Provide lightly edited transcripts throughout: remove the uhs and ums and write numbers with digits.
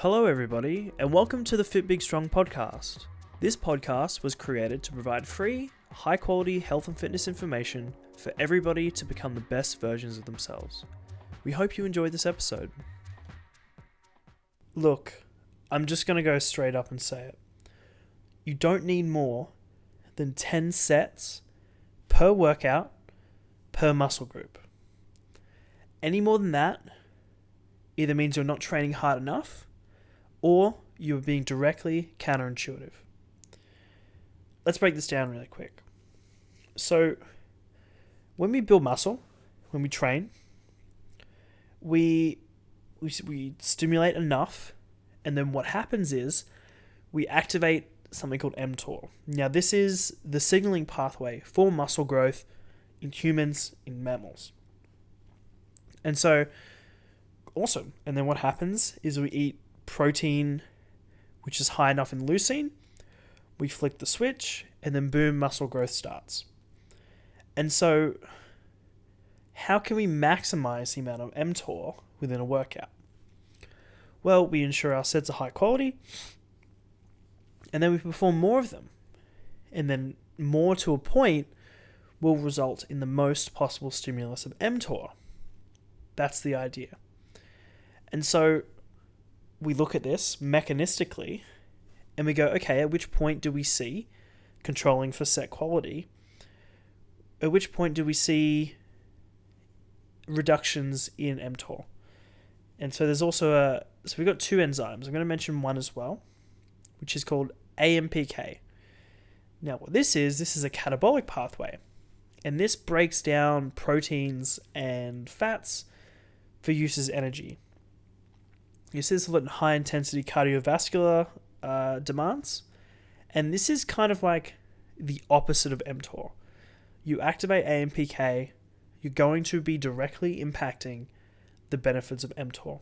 Hello everybody, and welcome to the FitBigStrong podcast. This podcast was created to provide free, high-quality health and fitness information for everybody to become the best versions of themselves. We hope you enjoyed this episode. Look, I'm just going to go straight up and say it. You don't need more than 10 sets per workout per muscle group. Any more than that either means you're not training hard enough or you're being directly counterintuitive. Let's break this down really quick. So, when we build muscle, when we train, we stimulate enough, and then what happens is we activate something called mTOR. Now, this is the signaling pathway for muscle growth in humans, in mammals. And so, awesome. And then what happens is we eat protein, which is high enough in leucine, we flick the switch, and then boom, muscle growth starts. And so, how can we maximize the amount of mTOR within a workout? Well, we ensure our sets are high quality, and then we perform more of them. And then more to a point will result in the most possible stimulus of mTOR. That's the idea. And so, we look at this mechanistically and we go, okay, at which point do we see controlling for set quality? At which point do we see reductions in mTOR? And so there's also so we've got two enzymes. I'm going to mention one as well, which is called AMPK. Now what this is a catabolic pathway, and this breaks down proteins and fats for use as energy. You see this a lot in high-intensity cardiovascular demands. And this is kind of like the opposite of mTOR. You activate AMPK, you're going to be directly impacting the benefits of mTOR.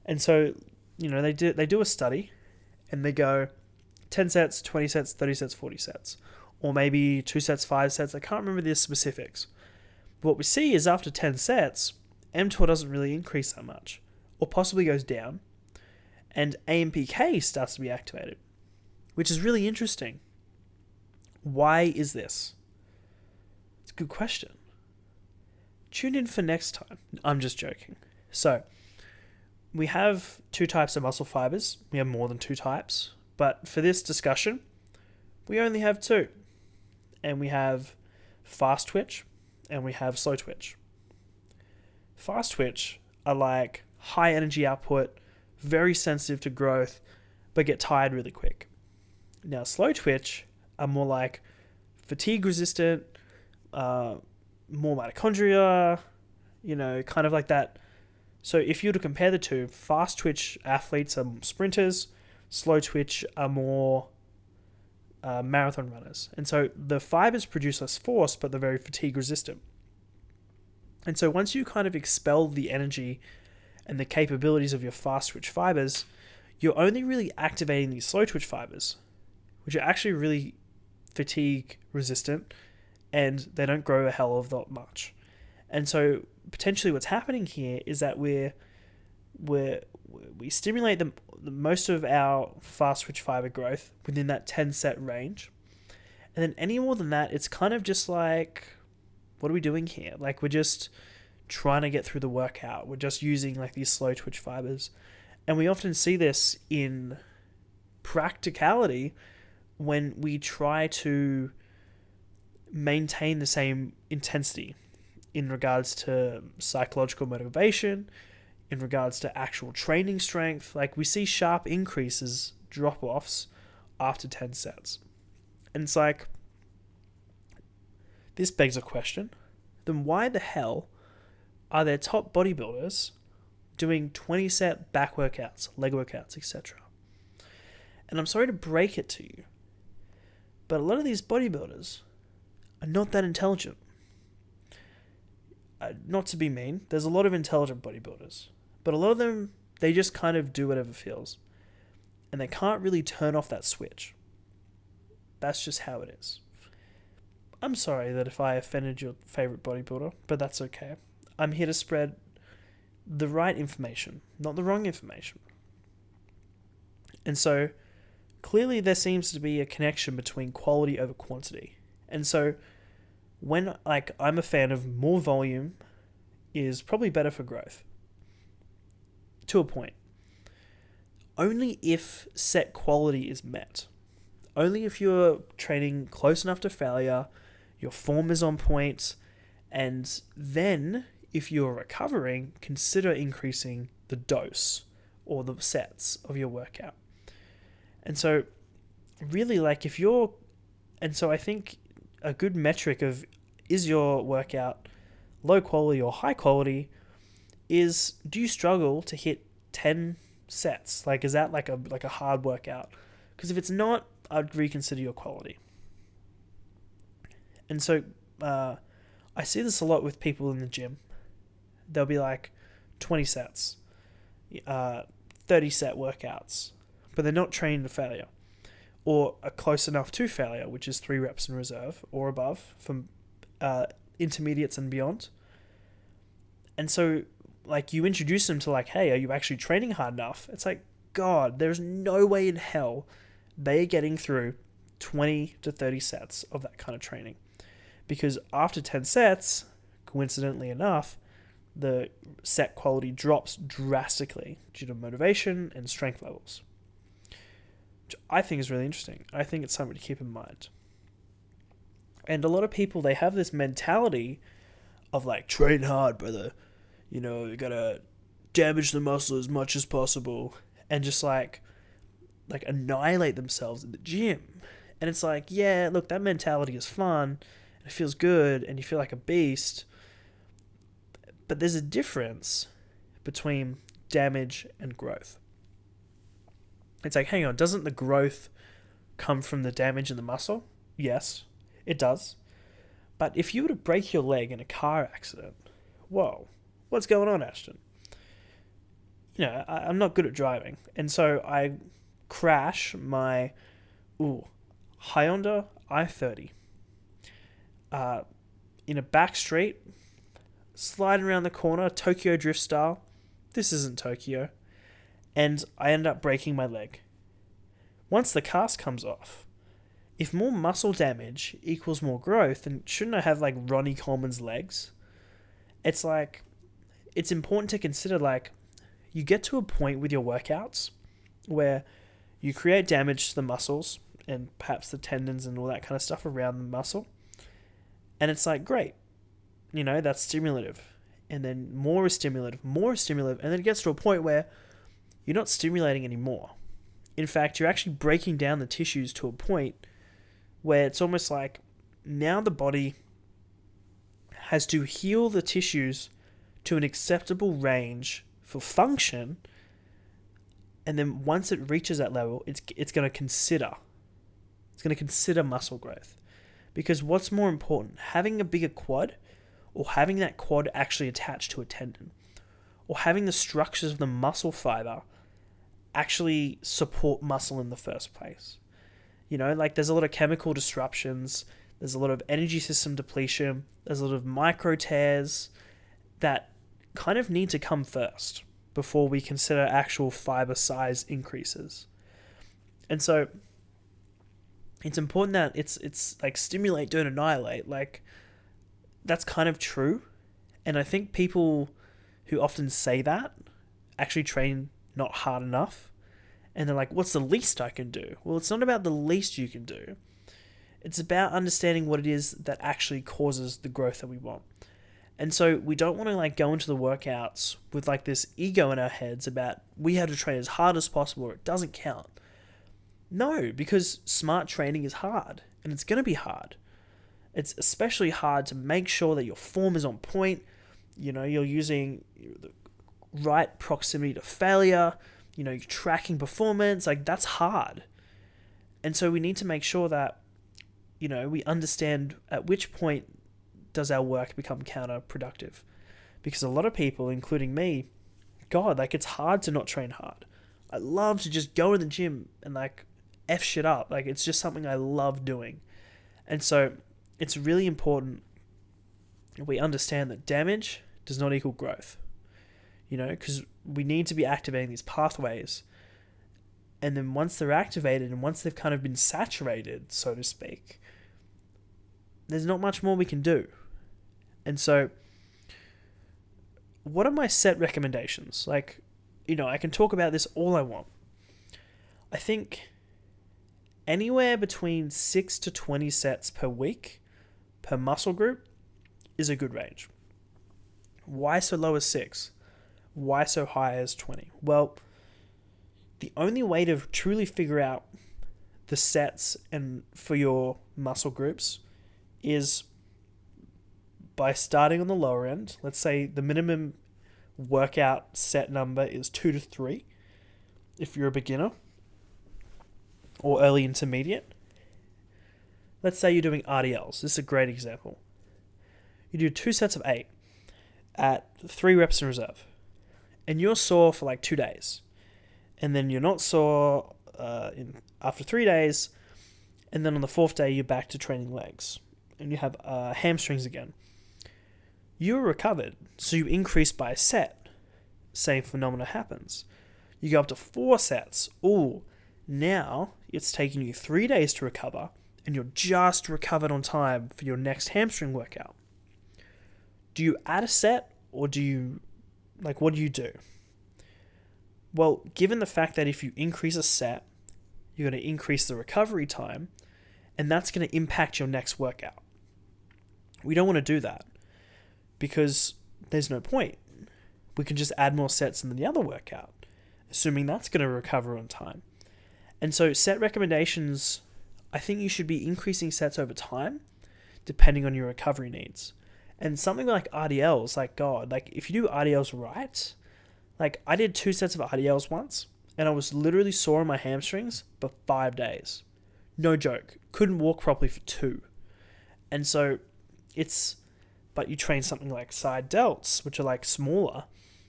And so, they do a study, and they go 10 sets, 20 sets, 30 sets, 40 sets. Or maybe 2 sets, 5 sets. I can't remember the specifics. But what we see is after 10 sets, mTOR doesn't really increase that much, or possibly goes down, and AMPK starts to be activated, which is really interesting. Why is this? It's a good question. Tune in for next time. I'm just joking. So, we have 2 types of muscle fibers. We have more than 2 types, but for this discussion, we only have 2. And we have fast twitch, and we have slow twitch. Fast twitch are like high energy output, very sensitive to growth, but get tired really quick. Now, slow twitch are more like fatigue resistant, more mitochondria, kind of like that. So if you were to compare the two, fast twitch athletes are sprinters, slow twitch are more marathon runners. And so the fibers produce less force, but they're very fatigue resistant. And so once you kind of expel the energy and the capabilities of your fast twitch fibers, you're only really activating these slow twitch fibers, which are actually really fatigue resistant, and they don't grow a hell of a lot much. And so potentially what's happening here is that we stimulate the most of our fast twitch fiber growth within that 10 set range. And then any more than that, it's kind of just like, what are we doing here? Like, we're just trying to get through the workout. We're just using like these slow twitch fibers. And we often see this in practicality when we try to maintain the same intensity in regards to psychological motivation, in regards to actual training strength. Like, we see sharp increases, drop-offs after 10 sets. And it's like, this begs a question. Then why the hell are there top bodybuilders doing 20 set back workouts, leg workouts, etc.? And I'm sorry to break it to you, but a lot of these bodybuilders are not that intelligent. Not to be mean, there's a lot of intelligent bodybuilders, but a lot of them, they just kind of do whatever feels. And they can't really turn off that switch. That's just how it is. I'm sorry that if I offended your favorite bodybuilder, but that's okay. I'm here to spread the right information, not the wrong information. And so clearly there seems to be a connection between quality over quantity. And so when I'm a fan of more volume is probably better for growth. To a point. Only if set quality is met. Only if you're training close enough to failure, your form is on point, and then if you're recovering, consider increasing the dose or the sets of your workout. And so really I think a good metric of is your workout low quality or high quality is, do you struggle to hit 10 sets? Is that like a hard workout? Because if it's not, I'd reconsider your quality. And so I see this a lot with people in the gym. They'll be 20 sets, 30 set workouts, but they're not trained to failure or are close enough to failure, which is 3 reps in reserve or above from intermediates and beyond. And so you introduce them to hey, are you actually training hard enough? It's God, there's no way in hell they're getting through 20 to 30 sets of that kind of training. Because after 10 sets, coincidentally enough, the set quality drops drastically due to motivation and strength levels. Which I think is really interesting. I think it's something to keep in mind. And a lot of people, they have this mentality of train hard, brother. You gotta damage the muscle as much as possible and just annihilate themselves in the gym. And it's yeah, look, that mentality is fun. It feels good and you feel like a beast. But there's a difference between damage and growth. It's hang on, doesn't the growth come from the damage in the muscle? Yes, it does. But if you were to break your leg in a car accident, whoa, what's going on, Ashton? I'm not good at driving. And so I crash my Hyundai i30 in a back street, sliding around the corner, Tokyo Drift style. This isn't Tokyo. And I end up breaking my leg. Once the cast comes off, if more muscle damage equals more growth, then shouldn't I have Ronnie Coleman's legs? It's it's important to consider you get to a point with your workouts where you create damage to the muscles and perhaps the tendons and all that kind of stuff around the muscle. And it's great. That's stimulative. And then more is stimulative. And then it gets to a point where you're not stimulating anymore. In fact, you're actually breaking down the tissues to a point where it's almost now the body has to heal the tissues to an acceptable range for function. And then once it reaches that level, it's going to consider muscle growth. Because what's more important, having a bigger quad or having that quad actually attached to a tendon or having the structures of the muscle fiber actually support muscle in the first place? There's a lot of chemical disruptions, there's a lot of energy system depletion, there's a lot of micro tears that kind of need to come first before we consider actual fiber size increases. And so it's important that it's stimulate, don't annihilate. That's kind of true. And I think people who often say that actually train not hard enough. And they're what's the least I can do? Well, it's not about the least you can do. It's about understanding what it is that actually causes the growth that we want. And so we don't want to go into the workouts with this ego in our heads about we have to train as hard as possible or it doesn't count. No, because smart training is hard and it's going to be hard. It's especially hard to make sure that your form is on point. You're using the right proximity to failure. You're tracking performance. That's hard. And so we need to make sure that, we understand at which point does our work become counterproductive. Because a lot of people, including me, God, it's hard to not train hard. I love to just go in the gym and F shit up. It's just something I love doing. And so it's really important that we understand that damage does not equal growth. Because we need to be activating these pathways. And then once they're activated and once they've kind of been saturated, so to speak, there's not much more we can do. And so, what are my set recommendations? Like, I can talk about this all I want. I think anywhere between 6 to 20 sets per week, per muscle group, is a good range. Why so low as 6? Why so high as 20? Well, the only way to truly figure out the sets and for your muscle groups is by starting on the lower end. Let's say the minimum workout set number is 2 to 3 if you're a beginner or early intermediate. Let's say you're doing RDLs. This is a great example. You do 2 sets of 8 at 3 reps in reserve, and you're sore for like 2 days, and then you're not sore after 3 days, and then on the 4th day you're back to training legs, and you have hamstrings again. You're recovered, so you increase by a set. Same phenomena happens. You go up to 4 sets. Ooh, now it's taking you 3 days to recover, and you're just recovered on time for your next hamstring workout. Do you add a set, or do you, what do you do? Well, given the fact that if you increase a set, you're going to increase the recovery time, and that's going to impact your next workout. We don't want to do that, because there's no point. We can just add more sets in the other workout, assuming that's going to recover on time. And so set recommendations, I think you should be increasing sets over time, depending on your recovery needs. And something like RDLs, if you do RDLs right, I did 2 sets of RDLs once, and I was literally sore in my hamstrings for 5 days. No joke. Couldn't walk properly for 2. And so but you train something like side delts, which are smaller.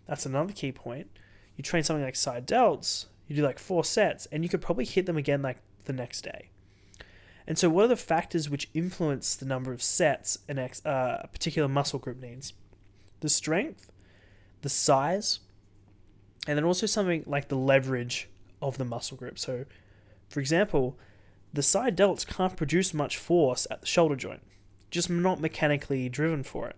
That's another key point. You train something like side delts, you do 4 sets, and you could probably hit them again the next day. And so what are the factors which influence the number of sets a particular muscle group needs? The strength, the size, and then also something like the leverage of the muscle group. So, for example, the side delts can't produce much force at the shoulder joint, just not mechanically driven for it.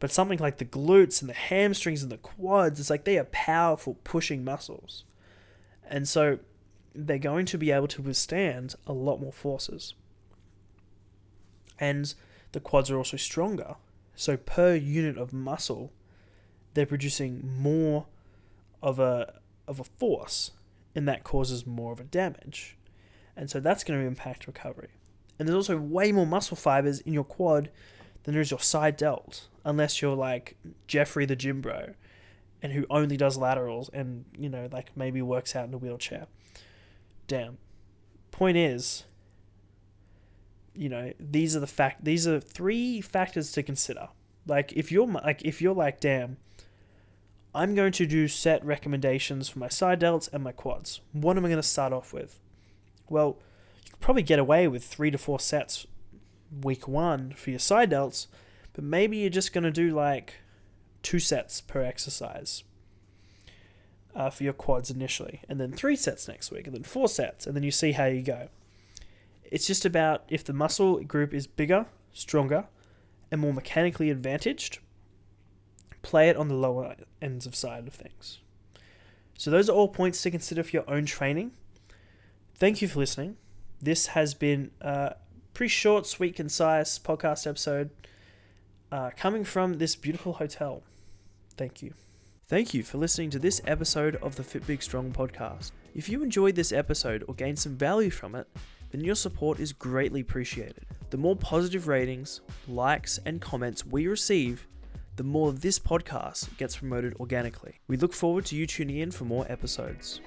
But something like the glutes and the hamstrings and the quads, it's they are powerful pushing muscles. And so they're going to be able to withstand a lot more forces. And the quads are also stronger. So per unit of muscle, they're producing more of a force, and that causes more of a damage. And so that's going to impact recovery. And there's also way more muscle fibers in your quad than there is your side delt, unless you're like Jeffrey the gym bro, and who only does laterals and, maybe works out in a wheelchair. Damn. Point is, these are 3 factors to consider. If you're like, damn, I'm going to do set recommendations for my side delts and my quads. What am I going to start off with? Well, you could probably get away with 3 to 4 sets week 1 for your side delts, but maybe you're just going to do 2 sets per exercise for your quads initially, and then 3 sets next week, and then 4 sets, and then you see how you go. It's just about if the muscle group is bigger, stronger, and more mechanically advantaged, play it on the lower ends of side of things. So those are all points to consider for your own training. Thank you for listening. This has been a pretty short, sweet, concise podcast episode coming from this beautiful hotel. Thank you. Thank you for listening to this episode of the FitBigStrong podcast. If you enjoyed this episode or gained some value from it, then your support is greatly appreciated. The more positive ratings, likes, and comments we receive, the more this podcast gets promoted organically. We look forward to you tuning in for more episodes.